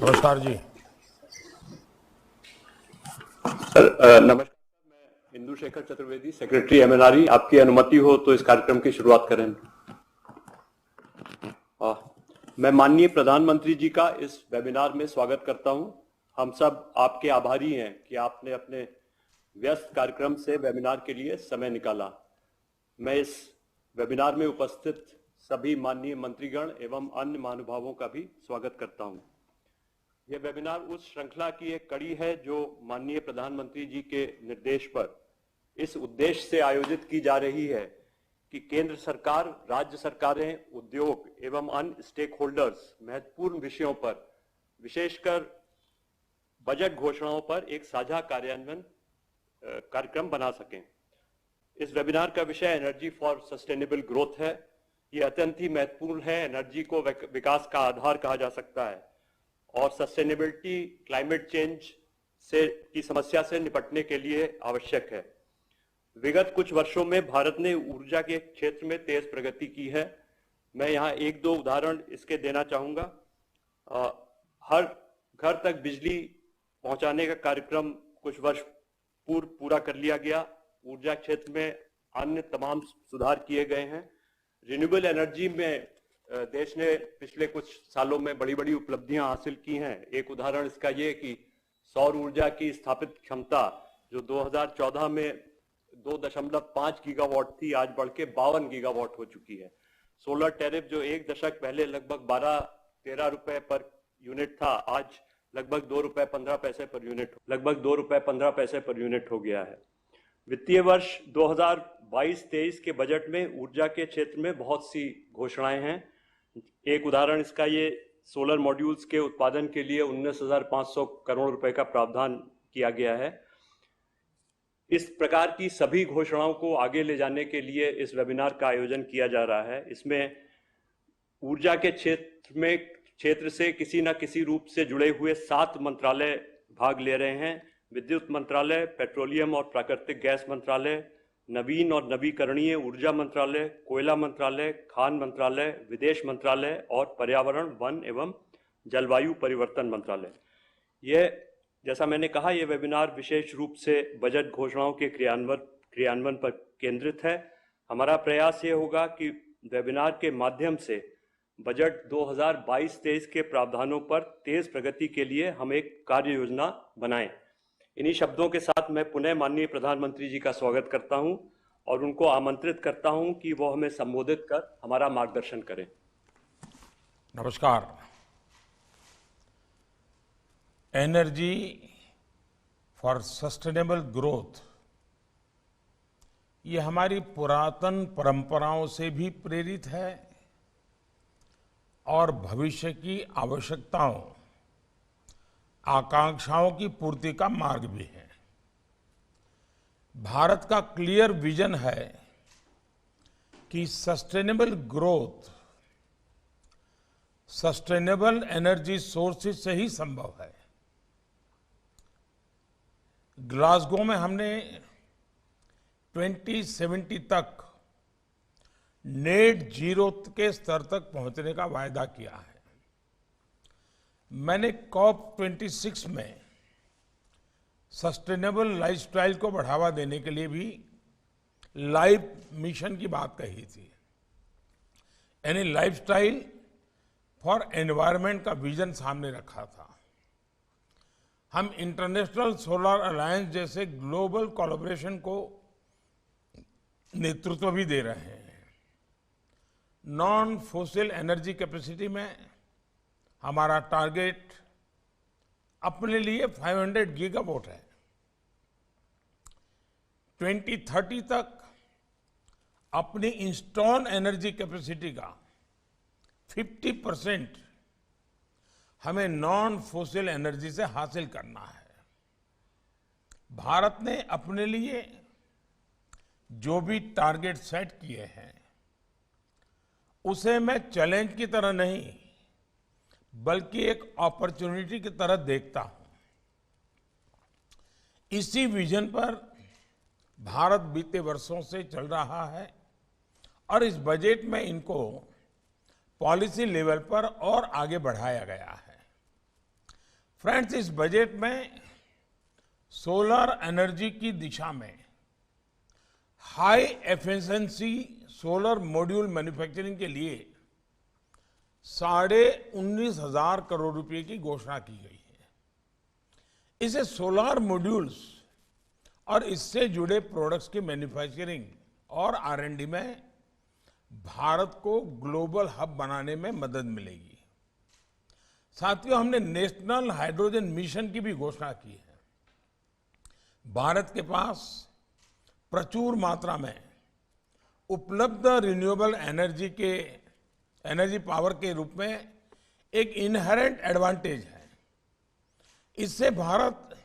नमस्कार जी। सर नमस्कार। मैं इंदु शेखर चतुर्वेदी, सेक्रेटरी एमएनआरई। आपकी अनुमति हो तो इस कार्यक्रम की शुरुआत करें। मैं माननीय प्रधानमंत्री जी का इस वेबिनार में स्वागत करता हूं। हम सब आपके आभारी हैं कि आपने अपने व्यस्त कार्यक्रम से वेबिनार के लिए समय निकाला। मैं इस वेबिनार में उपस्थित सभी माननीय मंत्रीगण एवं अन्य महानुभावों का भी स्वागत करता हूं। यह वेबिनार उस श्रृंखला की एक कड़ी है जो माननीय प्रधानमंत्री जी के निर्देश पर इस उद्देश्य से आयोजित की जा रही है कि केंद्र सरकार, राज्य सरकारें, उद्योग एवं अन्य स्टेक होल्डर्स महत्वपूर्ण विषयों पर, विशेषकर बजट घोषणाओं पर एक साझा कार्यान्वयन कार्यक्रम बना सकें। इस वेबिनार का विषय एनर्जी फॉर सस्टेनेबल ग्रोथ है। ये अत्यंत ही महत्वपूर्ण है। एनर्जी को विकास का आधार कहा जा सकता है और सस्टेनेबिलिटी क्लाइमेट चेंज की समस्या से निपटने के लिए आवश्यक है। विगत कुछ वर्षों में भारत ने ऊर्जा के क्षेत्र में तेज प्रगति की है। मैं यहाँ एक दो उदाहरण इसके देना चाहूँगा। हर घर तक बिजली पहुँचाने का कार्यक्रम कुछ वर्ष पूर्व पूरा कर लिया गया। ऊर्जा क्षेत्र में अन्य तमाम सुधार किए गए हैं। रिन्यूएबल एनर्जी में देश ने पिछले कुछ सालों में बड़ी बड़ी उपलब्धियां हासिल की हैं। एक उदाहरण इसका ये कि सौर ऊर्जा की स्थापित क्षमता जो 2014 में 2.5 गीगावाट थी, आज बढ़ के 52 गीगावाट हो चुकी है। सोलर टैरिफ जो एक दशक पहले लगभग 12-13 रुपए पर यूनिट था, आज लगभग 2 रुपए 15 पैसे पर यूनिट हो गया है। वित्तीय वर्ष 2022-23 के बजट में ऊर्जा के क्षेत्र में बहुत सी घोषणाएं हैं। एक उदाहरण इसका ये सोलर मॉड्यूल्स के उत्पादन के लिए 19,500 करोड़ रुपए का प्रावधान किया गया है। इस प्रकार की सभी घोषणाओं को आगे ले जाने के लिए इस वेबिनार का आयोजन किया जा रहा है। इसमें ऊर्जा के क्षेत्र से किसी न किसी रूप से जुड़े हुए 7 मंत्रालय भाग ले रहे हैं। विद्युत मंत्रालय, पेट्रोलियम और प्राकृतिक गैस मंत्रालय, नवीन और नवीकरणीय ऊर्जा मंत्रालय, कोयला मंत्रालय, खान मंत्रालय, विदेश मंत्रालय और पर्यावरण, वन एवं जलवायु परिवर्तन मंत्रालय। यह, जैसा मैंने कहा, यह वेबिनार विशेष रूप से बजट घोषणाओं के क्रियान्वयन पर केंद्रित है। हमारा प्रयास ये होगा कि वेबिनार के माध्यम से बजट 2022-23 के प्रावधानों पर तेज प्रगति के लिए हम एक कार्य योजना बनाएं। इन्हीं शब्दों के साथ मैं पुनः माननीय प्रधानमंत्री जी का स्वागत करता हूं और उनको आमंत्रित करता हूं कि वो हमें संबोधित कर हमारा मार्गदर्शन करें। नमस्कार। एनर्जी फॉर सस्टेनेबल ग्रोथ, ये हमारी पुरातन परंपराओं से भी प्रेरित है और भविष्य की आवश्यकताओं, आकांक्षाओं की पूर्ति का मार्ग भी है। भारत का क्लियर विजन है कि sustainable growth sustainable energy sources से ही संभव है। ग्लासगो में हमने 2070 तक नेट जीरो के स्तर तक पहुंचने का वायदा किया है। मैंने COP26 में सस्टेनेबल लाइफस्टाइल को बढ़ावा देने के लिए भी लाइफ मिशन की बात कही थी, यानी लाइफस्टाइल फॉर एनवायरनमेंट का विजन सामने रखा था। हम इंटरनेशनल सोलर अलायंस जैसे ग्लोबल कोलैबोरेशन को नेतृत्व भी दे रहे हैं। नॉन फॉसिल एनर्जी कैपेसिटी में हमारा टारगेट अपने लिए 500 गीगावाट है। 2030 तक अपनी इंस्टॉल एनर्जी कैपेसिटी का 50% हमें नॉन फॉसिल एनर्जी से हासिल करना है। भारत ने अपने लिए जो भी टारगेट सेट किए हैं उसे मैं चैलेंज की तरह नहीं बल्कि एक अपॉर्चुनिटी की तरह देखता हूं। इसी विजन पर भारत बीते वर्षों से चल रहा है और इस बजट में इनको पॉलिसी लेवल पर और आगे बढ़ाया गया है। फ्रेंड्स, इस बजट में सोलर एनर्जी की दिशा में high efficiency solar module manufacturing के लिए 19,500 करोड़ रुपए की घोषणा की गई है। इसे सोलर मॉड्यूल्स और इससे जुड़े प्रोडक्ट्स की मैन्युफैक्चरिंग और R&D में भारत को ग्लोबल हब बनाने में मदद मिलेगी। साथियों, हमने नेशनल हाइड्रोजन मिशन की भी घोषणा की है। भारत के पास प्रचुर मात्रा में उपलब्ध रिन्यूएबल एनर्जी पावर के रूप में एक इनहेरेंट एडवांटेज है। इससे भारत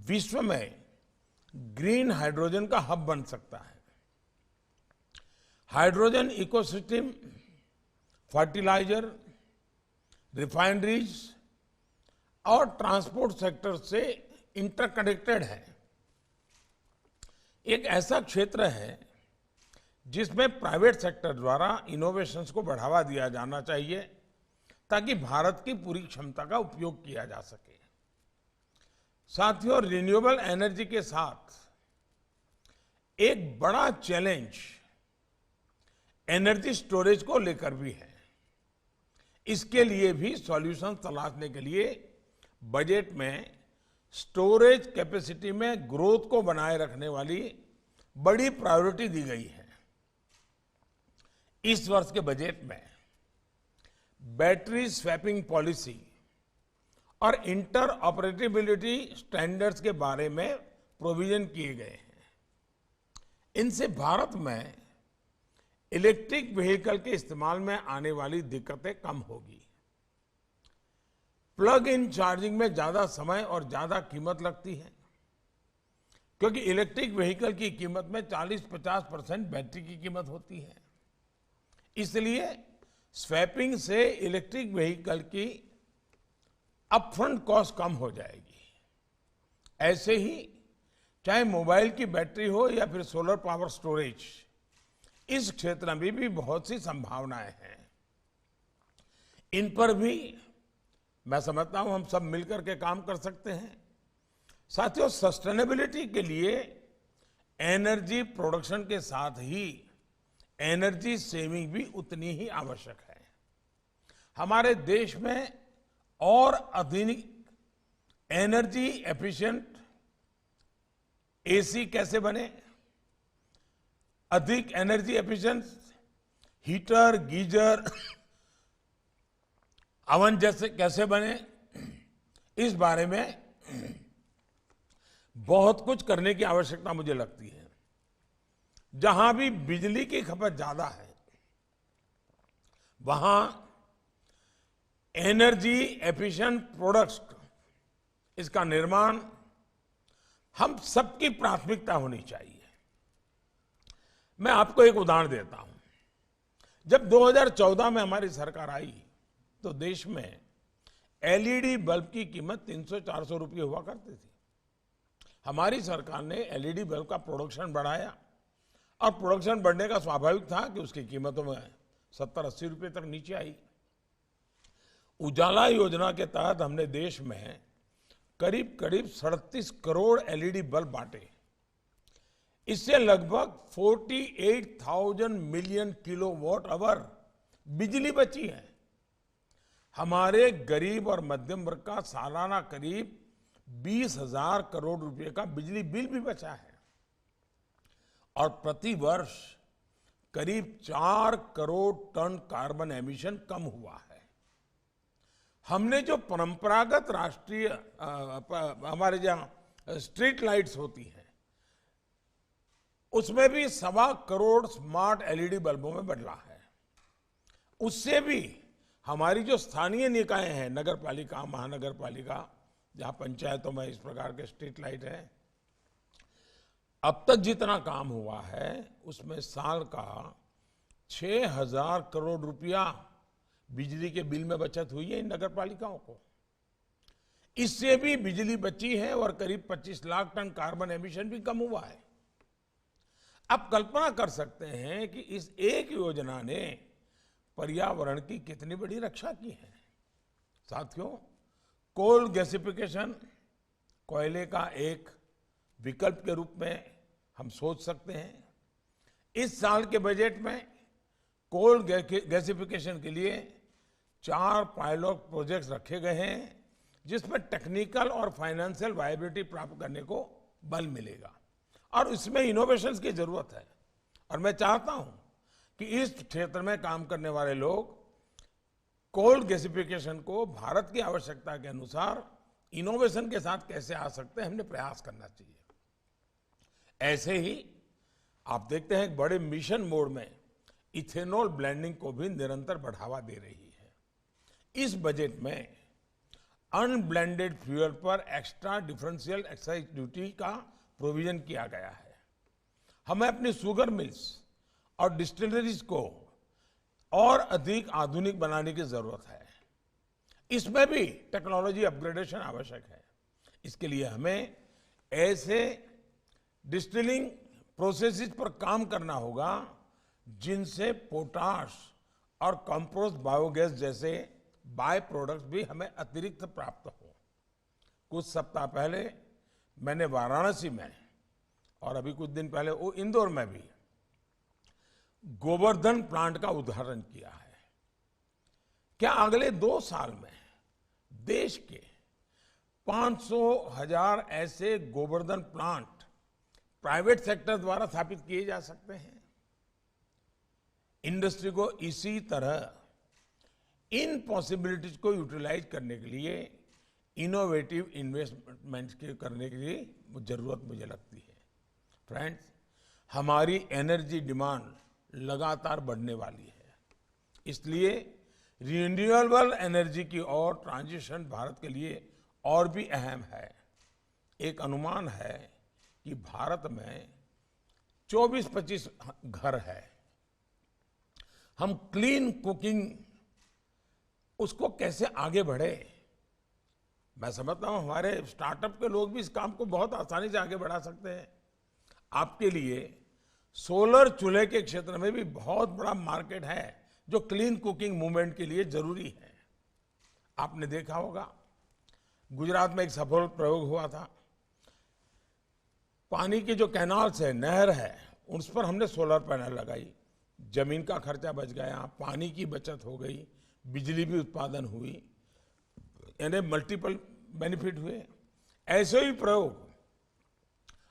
विश्व में ग्रीन हाइड्रोजन का हब बन सकता है। हाइड्रोजन इकोसिस्टम फर्टिलाइजर, रिफाइनरीज और ट्रांसपोर्ट सेक्टर से इंटरकनेक्टेड है। एक ऐसा क्षेत्र है जिसमें प्राइवेट सेक्टर द्वारा इनोवेशंस को बढ़ावा दिया जाना चाहिए ताकि भारत की पूरी क्षमता का उपयोग किया जा सके। साथियों, रिन्यूएबल एनर्जी के साथ एक बड़ा चैलेंज एनर्जी स्टोरेज को लेकर भी है। इसके लिए भी सॉल्यूशन तलाशने के लिए बजट में स्टोरेज कैपेसिटी में ग्रोथ को बनाए रखने वाली बड़ी प्रायोरिटी दी गई है। इस वर्ष के बजट में बैटरी स्वैपिंग पॉलिसी और इंटर ऑपरेटेबिलिटी स्टैंडर्ड्स के बारे में प्रोविजन किए गए हैं। इनसे भारत में इलेक्ट्रिक व्हीकल के इस्तेमाल में आने वाली दिक्कतें कम होगी। प्लग इन चार्जिंग में ज्यादा समय और ज्यादा कीमत लगती है, क्योंकि इलेक्ट्रिक व्हीकल की कीमत में 40-50% बैटरी की कीमत होती है। इसलिए स्वैपिंग से इलेक्ट्रिक व्हीकल की अपफ्रंट कॉस्ट कम हो जाएगी। ऐसे ही चाहे मोबाइल की बैटरी हो या फिर सोलर पावर स्टोरेज, इस क्षेत्र में भी बहुत सी संभावनाएं हैं। इन पर भी मैं समझता हूं हम सब मिलकर के काम कर सकते हैं। साथियों, सस्टेनेबिलिटी के लिए एनर्जी प्रोडक्शन के साथ ही एनर्जी सेविंग भी उतनी ही आवश्यक है। हमारे देश में और आधुनिक एनर्जी एफिशिएंट एसी कैसे बने, अधिक energy efficient heater, geyser, oven जैसे कैसे बने, इस बारे में बहुत कुछ करने की आवश्यकता मुझे लगती है। जहां भी बिजली की खपत ज्यादा है, वहां एनर्जी एफिशिएंट प्रोडक्ट्स, इसका निर्माण हम सबकी प्राथमिकता होनी चाहिए। मैं आपको एक उदाहरण देता हूं। जब 2014 में हमारी सरकार आई तो देश में एलईडी बल्ब की कीमत 300-400 रुपये हुआ करती थी। हमारी सरकार ने एलईडी बल्ब का प्रोडक्शन बढ़ाया और प्रोडक्शन बढ़ने का स्वाभाविक था कि उसकी कीमतों में 70-80 रुपये तक नीचे आई। उजाला योजना के तहत हमने देश में करीब 37 करोड़ एलईडी बल्ब बांटे। इससे लगभग 48,000 मिलियन किलोवाट आवर बिजली बची है। हमारे गरीब और मध्यम वर्ग का सालाना करीब 20,000 करोड़ रुपए का बिजली बिल भी बचा है और प्रति वर्ष करीब 4 करोड़ टन कार्बन एमिशन कम हुआ है। हमने जो परंपरागत राष्ट्रीय हमारे जहां स्ट्रीट लाइट्स होती हैं, उसमें भी 1.25 करोड़ स्मार्ट एलईडी बल्बों में बदला है। उससे भी हमारी जो स्थानीय निकाय हैं, नगर पालिका, महानगर पालिका, जहां पंचायतों में इस प्रकार के स्ट्रीट लाइट है, अब तक जितना काम हुआ है उसमें साल का 6,000 करोड़ रुपया बिजली के बिल में बचत हुई है इन नगर पालिकाओं को। इससे भी बिजली बची है और करीब 25 लाख टन कार्बन एमिशन भी कम हुआ है। आप कल्पना कर सकते हैं कि इस एक योजना ने पर्यावरण की कितनी बड़ी रक्षा की है। साथियों, कोल गैसिफिकेशन कोयले का एक विकल्प के रूप में हम सोच सकते हैं। इस साल के बजट में कोल गैसिफिकेशन के लिए 4 पायलट प्रोजेक्ट्स रखे गए हैं, जिसमें टेक्निकल और फाइनेंशियल वायबिलिटी प्राप्त करने को बल मिलेगा और इसमें इनोवेशंस की जरूरत है। और मैं चाहता हूं कि इस क्षेत्र में काम करने वाले लोग कोल गैसिफिकेशन को भारत की आवश्यकता के अनुसार इनोवेशन के साथ कैसे आ सकते हैं, हमने प्रयास करना चाहिए। ऐसे ही आप देखते हैं बड़े मिशन मोड में इथेनॉल ब्लेंडिंग को भी निरंतर बढ़ावा दे रही है। इस बजट में अनब्लेंडेड फ्यूल पर एक्स्ट्रा डिफरेंशियल एक्साइज ड्यूटी का प्रोविजन किया गया है। हमें अपनी शुगर मिल्स और डिस्टिलरीज को और अधिक आधुनिक बनाने की जरूरत है। इसमें भी टेक्नोलॉजी अपग्रेडेशन आवश्यक है। इसके लिए हमें ऐसे डिस्टिलिंग प्रोसेसेस पर काम करना होगा जिनसे पोटाश और कंपोस्ट बायोगैस जैसे बाय प्रोडक्ट्स भी हमें अतिरिक्त प्राप्त हो। कुछ सप्ताह पहले मैंने वाराणसी में और अभी कुछ दिन पहले इंदौर में भी गोवर्धन प्लांट का उद्घाटन किया है। क्या अगले 2 साल में देश के 500,000 ऐसे गोवर्धन प्लांट प्राइवेट सेक्टर द्वारा स्थापित किए जा सकते हैं? इंडस्ट्री को इसी तरह इन पॉसिबिलिटीज को यूटिलाइज करने के लिए इनोवेटिव इन्वेस्टमेंट करने के लिए जरूरत मुझे लगती है। फ्रेंड्स, हमारी एनर्जी डिमांड लगातार बढ़ने वाली है, इसलिए रिन्यूएबल एनर्जी की ओर ट्रांजिशन भारत के लिए और भी अहम है। एक अनुमान है कि भारत में 24-25 घर है। हम क्लीन कुकिंग उसको कैसे आगे बढ़े, मैं समझता हूं हमारे स्टार्टअप के लोग भी इस काम को बहुत आसानी से आगे बढ़ा सकते हैं। आपके लिए सोलर चूल्हे के क्षेत्र में भी बहुत बड़ा मार्केट है जो क्लीन कुकिंग मूवमेंट के लिए जरूरी है। आपने देखा होगा गुजरात में एक सफल प्रयोग हुआ था। पानी की जो कैनाल्स है, नहर है, उस पर हमने सोलर पैनल लगाई। जमीन का खर्चा बच गया, पानी की बचत हो गई, बिजली भी उत्पादन हुई, यानी मल्टीपल बेनिफिट हुए। ऐसे ही प्रयोग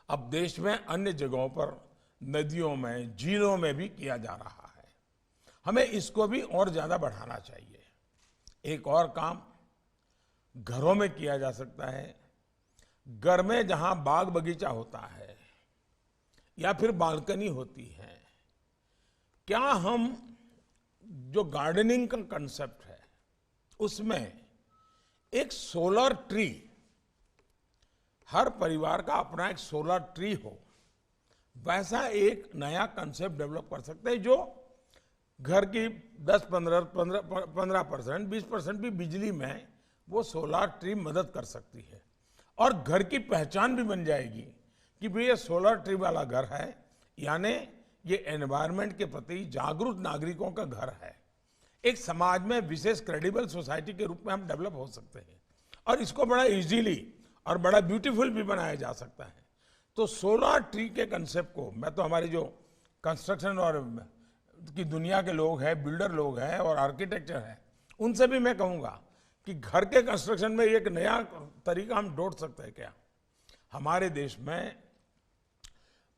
अब देश में अन्य जगहों पर नदियों में, झीलों में भी किया जा रहा है। हमें इसको भी और ज्यादा बढ़ाना चाहिए। एक और काम घरों में किया जा सकता है। घर में जहां बाग बगीचा होता है या फिर बालकनी होती है, क्या हम जो गार्डनिंग का कंसेप्ट है उसमें एक सोलर ट्री, हर परिवार का अपना एक सोलर ट्री हो, वैसा एक नया कंसेप्ट डेवलप कर सकते हैं जो घर की 10-15% 20% भी बिजली में वो सोलर ट्री मदद कर सकती है। और घर की पहचान भी बन जाएगी कि भाई ये सोलर ट्री वाला घर है, यानी ये एनवायरनमेंट के प्रति जागरूक नागरिकों का घर है। एक समाज में विशेष क्रेडिबल सोसाइटी के रूप में हम डेवलप हो सकते हैं और इसको बड़ा इजीली और बड़ा ब्यूटीफुल भी बनाया जा सकता है। तो सोलर ट्री के कंसेप्ट को मैं तो हमारे जो कंस्ट्रक्शन और की दुनिया के लोग हैं, बिल्डर लोग हैं और आर्किटेक्चर हैं, उनसे भी मैं कहूँगा कि घर के कंस्ट्रक्शन में एक नया तरीका हम ढूंढ सकते हैं। क्या हमारे देश में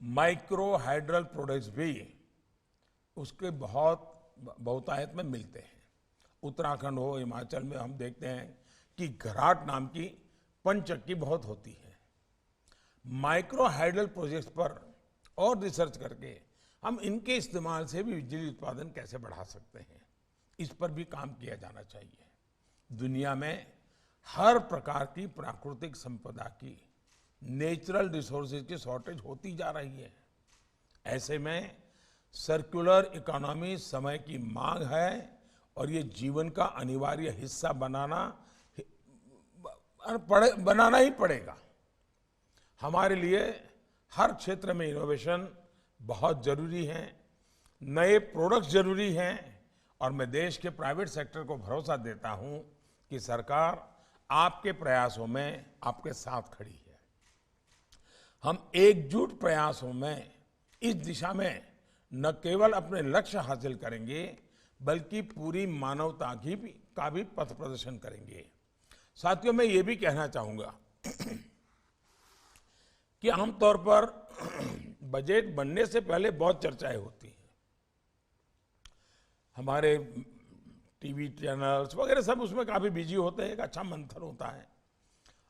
माइक्रो हाइड्रल प्रोडक्ट्स भी उसके बहुतायत में मिलते हैं। उत्तराखंड हो, हिमाचल में हम देखते हैं कि घराट नाम की पंचक्की बहुत होती है। माइक्रो हाइड्रल प्रोजेक्ट्स पर और रिसर्च करके हम इनके इस्तेमाल से भी बिजली उत्पादन कैसे बढ़ा सकते हैं, इस पर भी काम किया जाना चाहिए। दुनिया में हर प्रकार की प्राकृतिक संपदा की, नेचुरल रिसोर्सेज की शॉर्टेज होती जा रही है। ऐसे में सर्कुलर इकोनॉमी समय की मांग है और ये जीवन का अनिवार्य हिस्सा बनाना ही पड़ेगा। हमारे लिए हर क्षेत्र में इनोवेशन बहुत जरूरी है, नए प्रोडक्ट्स जरूरी हैं और मैं देश के प्राइवेट सेक्टर को भरोसा देता हूं कि सरकार आपके प्रयासों में आपके साथ खड़ी है। हम एकजुट प्रयासों में इस दिशा में न केवल अपने लक्ष्य हासिल करेंगे बल्कि पूरी मानवता का भी पथ प्रदर्शन करेंगे। साथियों, मैं ये भी कहना चाहूंगा कि आमतौर पर बजट बनने से पहले बहुत चर्चाएं होती हैं। हमारे टीवी चैनल्स वगैरह सब उसमें काफी बिजी होते हैं, एक अच्छा मंथन होता है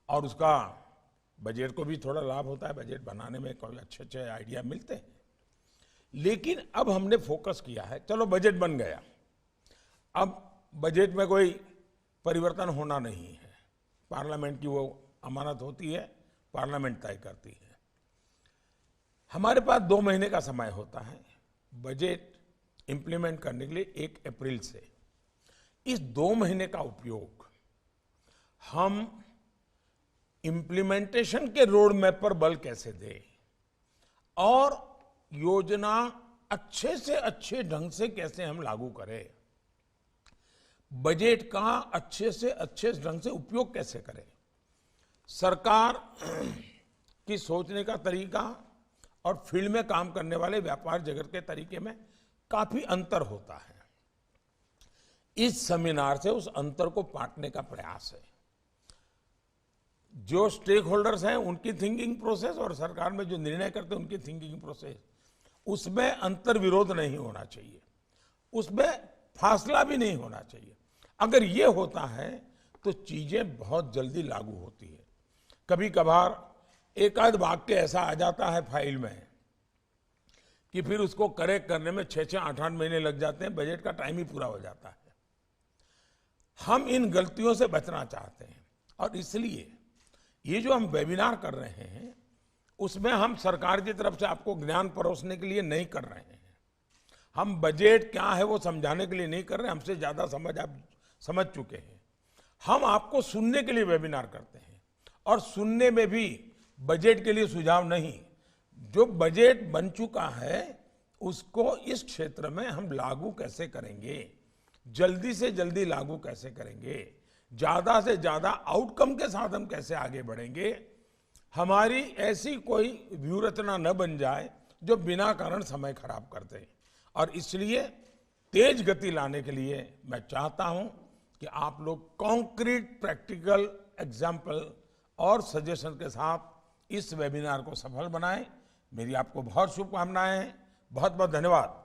और उसका बजट को भी थोड़ा लाभ होता है। बजट बनाने में कोई अच्छे अच्छे आइडिया मिलते हैं। लेकिन अब हमने फोकस किया है, चलो बजट बन गया, अब बजट में कोई परिवर्तन होना नहीं है। पार्लियामेंट की वो अमानत होती है, पार्लियामेंट तय करती है। हमारे पास 2 महीने का समय होता है बजट इंप्लीमेंट करने के लिए 1 अप्रैल से। इस 2 महीने का उपयोग हम इंप्लीमेंटेशन के रोड मैप पर बल कैसे दें और योजना अच्छे से अच्छे ढंग से कैसे हम लागू करें, बजट का अच्छे से अच्छे ढंग से उपयोग कैसे करें। सरकार की सोचने का तरीका और फील्ड में काम करने वाले व्यापार जगत के तरीके में काफी अंतर होता है। इस सेमिनार से उस अंतर को पाटने का प्रयास है। जो स्टेक होल्डर्स हैं उनकी थिंकिंग प्रोसेस और सरकार में जो निर्णय करते हैं उनकी थिंकिंग प्रोसेस, उसमें अंतर विरोध नहीं होना चाहिए, उसमें फासला भी नहीं होना चाहिए। अगर ये होता है तो चीजें बहुत जल्दी लागू होती है। कभी कभार एक आध वाक्य ऐसा आ जाता है फाइल में कि फिर उसको करेक्ट करने में 6-6, 8-8 महीने लग जाते हैं, बजट का टाइम ही पूरा हो जाता है। हम इन गलतियों से बचना चाहते हैं और इसलिए ये जो हम वेबिनार कर रहे हैं उसमें हम सरकार की तरफ से आपको ज्ञान परोसने के लिए नहीं कर रहे हैं। हम बजट क्या है वो समझाने के लिए नहीं कर रहे हैं, हमसे ज्यादा समझ आप समझ चुके हैं। हम आपको सुनने के लिए वेबिनार करते हैं और सुनने में भी बजट के लिए सुझाव नहीं, जो बजट बन चुका है उसको इस क्षेत्र में हम लागू कैसे करेंगे, जल्दी से जल्दी लागू कैसे करेंगे, ज्यादा से ज्यादा आउटकम के साथ हम कैसे आगे बढ़ेंगे। हमारी ऐसी कोई व्यूहरचना न बन जाए जो बिना कारण समय खराब कर दे। और इसलिए तेज गति लाने के लिए मैं चाहता हूं कि आप लोग कॉन्क्रीट प्रैक्टिकल एग्जाम्पल और सजेशन के साथ इस वेबिनार को सफल बनाएं। मेरी आपको बहुत शुभकामनाएं हैं। बहुत बहुत धन्यवाद।